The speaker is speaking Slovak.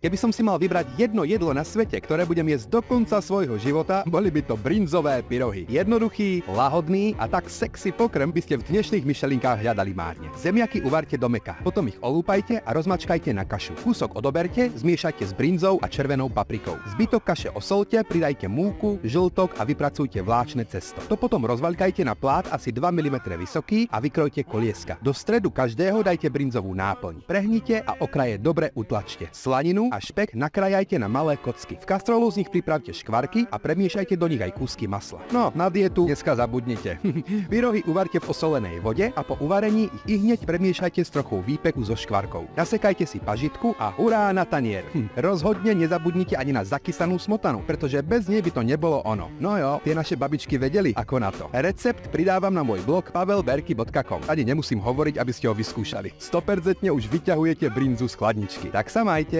Keby som si mal vybrať jedno jedlo na svete, ktoré budem jesť do konca svojho života, boli by to brinzové pyrohy. Jednoduchý, lahodný a tak sexy pokrm by ste v dnešných myšelinkách hľadali márne. Zemiaky uvarte do mäka, potom ich olúpajte a rozmačkajte na kašu. Kúsok odoberte, zmiešajte s brinzou a červenou paprikou. Zbytok kaše osolte, pridajte múku, žltok a vypracujte vláčne cesto. To potom rozvaľkajte na plát asi 2 mm vysoký a vykrojte kolieska. Do stredu každého dajte brinzovú náplň. Prehnite a okraje dobre utlačte. Slaninu a špek nakrajajte na malé kocky. V kastrolu z nich pripravte škvarky a premiešajte do nich aj kúsky masla. No, na dietu dneska zabudnite. Pyrohy uvarte v osolenej vode a po uvarení ich hneď premiešajte s trochou výpeku so škvarkou. Nasekajte si pažitku a hurá na tanier. Rozhodne nezabudnite ani na zakysanú smotanu, pretože bez nej by to nebolo ono. No jo, tie naše babičky vedeli ako na to. Recept pridávam na môj blog pavelberky.com. Ani nemusím hovoriť, aby ste ho vyskúšali. 100% už vyťahujete brinzu z chladničky. Tak sa majte.